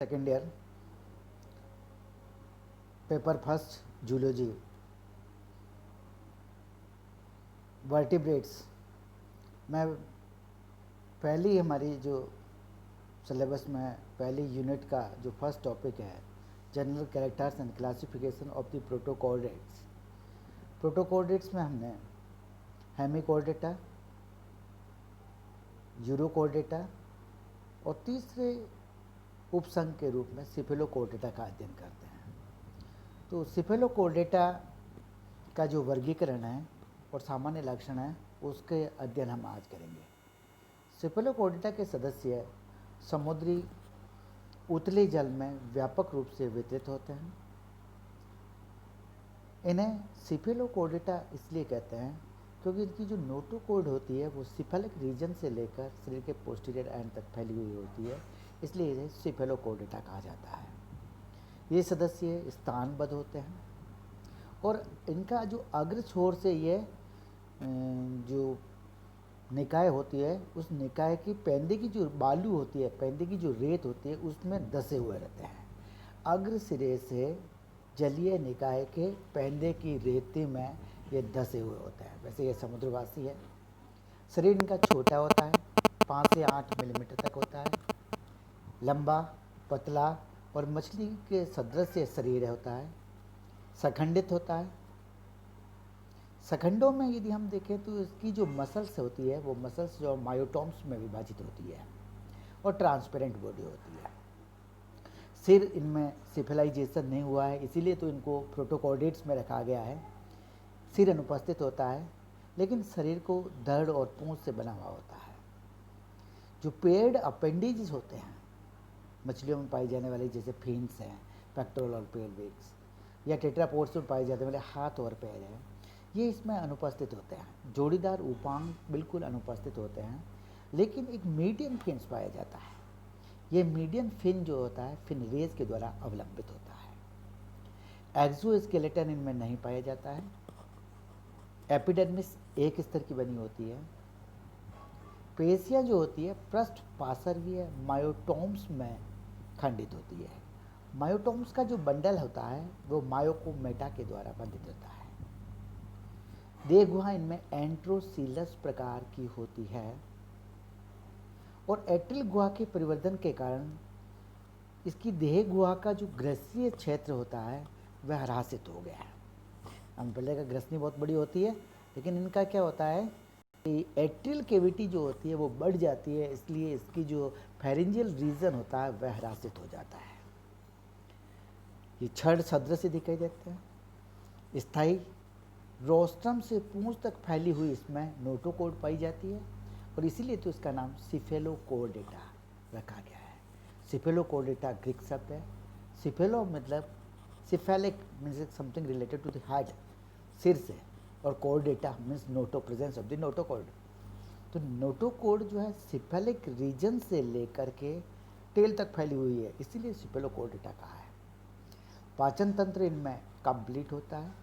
Second year paper first zoology vertebrates में पहली हमारी जो सिलेबस में पहली यूनिट का जो फर्स्ट टॉपिक है general characters and classification of the protochordates. Protochordates में हमने हेमिकॉर्डेटा, यूरोकॉर्डेटा और तीसरे उपसंघ के रूप में सिफेलोकॉर्डेटा का अध्ययन करते हैं। तो सिफेलोकॉर्डेटा का जो वर्गीकरण है और सामान्य लक्षण है उसके अध्ययन हम आज करेंगे। सिफेलोकॉर्डेटा के सदस्य समुद्री उतले जल में व्यापक रूप से वितरित होते हैं। इन्हें सिफेलोकॉर्डेटा इसलिए कहते हैं क्योंकि इनकी जो नोटोकॉर्ड होती है वो सिफेलिक रीजन से लेकर शरीर के पोस्टीरियर एंड तक फैली हुई होती है, इसलिए इसे सिफेलोकॉर्डेटा कहा जाता है। ये सदस्य स्थानबद्ध होते हैं और इनका जो अग्र छोर से ये जो निकाय होती है उस निकाय की पेंदे की जो बालू होती है, पेंदे की जो रेत होती है उसमें दसे हुए रहते हैं। अग्र सिरे से जलीय निकाय के पेंदे की रेती में ये दसे हुए होते हैं। वैसे ये समुद्रवासी है। शरीर इनका छोटा होता है, 5 से 8 मिलीमीटर तक होता है, लंबा, पतला और मछली के सदृश शरीर होता है, सखंडित होता है। सखंडों में यदि हम देखें तो इसकी जो मसल्स होती है वो मसल्स जो मायोटॉम्स में विभाजित होती है और ट्रांसपेरेंट बॉडी होती है। सिर इनमें सिफिलाइजेशन नहीं हुआ है, इसीलिए तो इनको प्रोटोकॉर्डेट्स में रखा गया है। सिर अनुपस्थित होता है लेकिन शरीर को धड़ और पूंछ से बना हुआ होता है। जो पेड अपेंडिजेस होते हैं मछलियों में पाई जाने वाली, जैसे फिन्स हैं, पेक्टोरल और पेल्विक्स, या टेट्रापोड्स में पाए जाने वाले हाथ और पैर हैं, ये इसमें अनुपस्थित होते हैं। जोड़ीदार उपांग बिल्कुल अनुपस्थित होते हैं, लेकिन एक मीडियन फिन्स पाया जाता है। ये मीडियन फिन जो होता है फिन रेज के द्वारा अवलंबित होता है। एक्सोस्केलेटन इनमें नहीं पाया जाता है। एपिडर्मिस एक स्तर की बनी होती है। पेशियाँ जो होती है पृष्ठ पार्श्वीय मायोटोम्स में खंडित होती है। मायोटोम्स का जो बंडल होता है वो मायोकोमेटा के द्वारा बंधित होता है। देह गुहा इनमें एंट्रोसीलस प्रकार की होती है और एट्रिल गुहा के परिवर्तन के कारण इसकी देह गुहा का जो ग्रसीय क्षेत्र होता है वह ह्रासित हो गया है। हम पहले का ग्रसनी बहुत बड़ी होती है, लेकिन इनका क्या होता है कि एट्रियल कैविटी जो होती है वो बढ़ जाती है, इसलिए इसकी जो फेरेंजियल रीजन होता है वह ह्रासित हो जाता है। ये छड़ सदृश दिखाई देते हैं। स्थायी रोस्ट्रम से पूंछ तक फैली हुई इसमें नोटोकॉर्ड पाई जाती है और इसीलिए तो इसका नाम सिफेलोकॉर्डेटा रखा गया है। सिफेलोकॉर्डेटा ग्रीक शब्द है। सिफेलो मतलब cephalic means something related to the head, सिर से, और chordata means noto, presence of the notochord. तो नोटोकॉर्ड जो है सिफेलिक रीजन से लेकर के टेल तक फैली हुई है, इसीलिए सिफेलोकॉर्डेटा कहा है। पाचन तंत्र इनमें कंप्लीट होता है।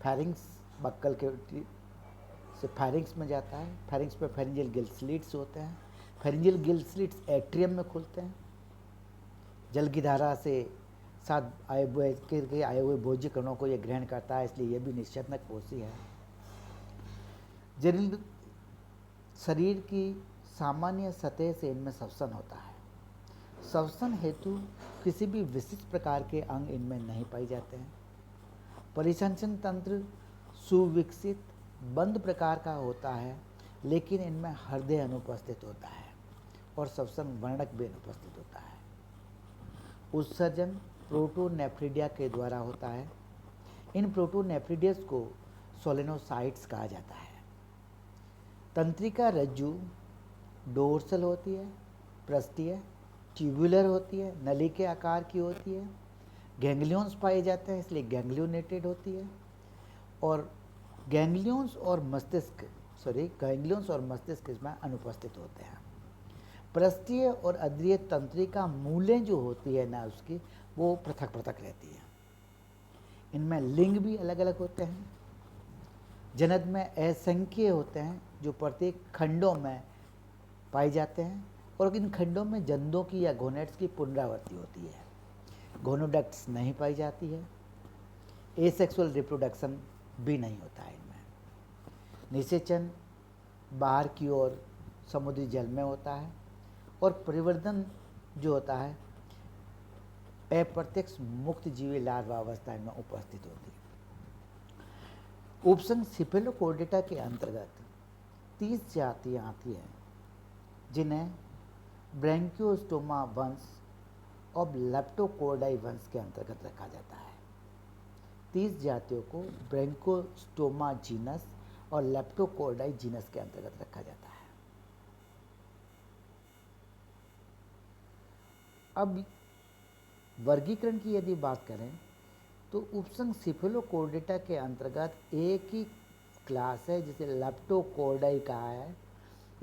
फेरिंग्स बक्कल के से फेरिंग्स में जाता है। फेरिंग्स पे फेरिंजियल गिल स्लिट्स होते हैं। फेरिंजियल गिल स्लिट्स एट्रियम में खुलते हैं। जल की धारा से साथ आए हुए भोज्य कणों को यह ग्रहण करता है, इसलिए यह भी निश्चेतनक कोशी है। जरिल शरीर की सामान्य सतह से इनमें श्वसन होता है। श्वसन हेतु किसी भी विशिष्ट प्रकार के अंग इनमें नहीं पाए जाते हैं। परिसंचरण तंत्र सुविकसित बंद प्रकार का होता है, लेकिन इनमें हृदय अनुपस्थित होता है और श्वसन वर्णक भी अनुपस्थित होता है। उत्सर्जन प्रोटोनेफ्रिडिया के द्वारा होता है। इन प्रोटोनेफ्रिडियस को सोलेनोसाइट्स कहा जाता है। तंत्रिका रज्जु डोर्सल होती है, पृष्ठीय, ट्यूबुलर होती है, नली के आकार की होती है। गैंग्लियंस पाए जाते हैं, इसलिए गैंग्लियोनेटेड होती है। और गैंग्लियंस और मस्तिष्क इसमें अनुपस्थित होते हैं। पृष्ठीय और अद्रीय तंत्रिका मूलें जो होती है ना उसकी, वो पृथक पृथक रहती है। इनमें लिंग भी अलग अलग होते हैं। जनन में असंख्य होते हैं जो प्रत्येक खंडों में पाए जाते हैं और इन खंडों में जंदों की या गोनेट्स की पुनरावृत्ति होती है। गोनोडक्ट्स नहीं पाई जाती है। एसेक्सुअल रिप्रोडक्शन भी नहीं होता है इनमें। निषेचन बाहर की ओर समुद्री जल में होता है और परिवर्धन जो होता है अप्रत्यक्ष मुक्त जीवी लार्वा अवस्था में उपस्थित होती है। उपसंघ सिफेलोकोर्डेटा के अंतर्गत 30 जातियाँ आती हैं जिन्हें ब्रैंकियोस्टोमा वंश और लेप्टोकोर्डाई वंश के अंतर्गत रखा जाता है। 30 जातियों को ब्रैंकियोस्टोमा जीनस और लेप्टोकोर्डाई जीनस के अंतर्गत रखा जाता है। अब वर्गीकरण की यदि बात करें तो उपसंघ सिफेलोकोर्डेटा के अंतर्गत एक ही क्लास है जिसे लेप्टोकोर्डाई कहा है।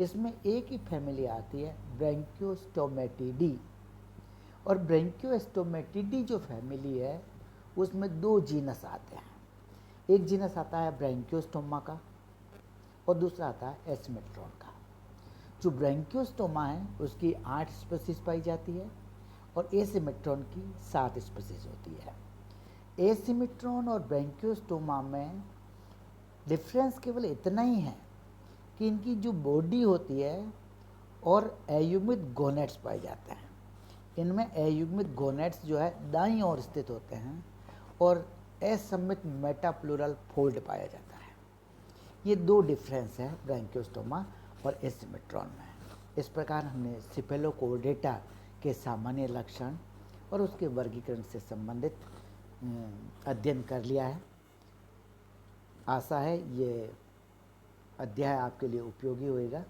इसमें एक ही फैमिली आती है ब्रैंकियोस्टोमेटिडी, और ब्रैंकियोस्टोमेटिडी जो फैमिली है उसमें 2 जीनस आते हैं। एक जीनस आता है ब्रैंकियोस्टोमा का और दूसरा आता है एसिमेट्रॉन का। जो ब्रैंकियोस्टोमा है उसकी 8 स्पीसीज पाई जाती है और एसिमेट्रॉन की 7 स्पीसीज होती है। एसिमेट्रॉन और ब्रैंकियोस्टोमा में डिफरेंस केवल इतना ही है कि इनकी जो बॉडी होती है और अयुग्मित गोनेट्स पाए जाते हैं। इनमें अयुग्मित गोनेट्स जो है दाईं ओर स्थित होते हैं और असममित मेटाप्लूरल फोल्ड पाया जाता है। ये 2 डिफरेंस है ब्रैंकियोस्टोमा और एसिमेट्रॉन में। इस प्रकार हमने सिफेलोकोर्डेटा के सामान्य लक्षण और उसके वर्गीकरण से संबंधित अध्ययन कर लिया है। आशा है ये अध्याय आपके लिए उपयोगी होएगा।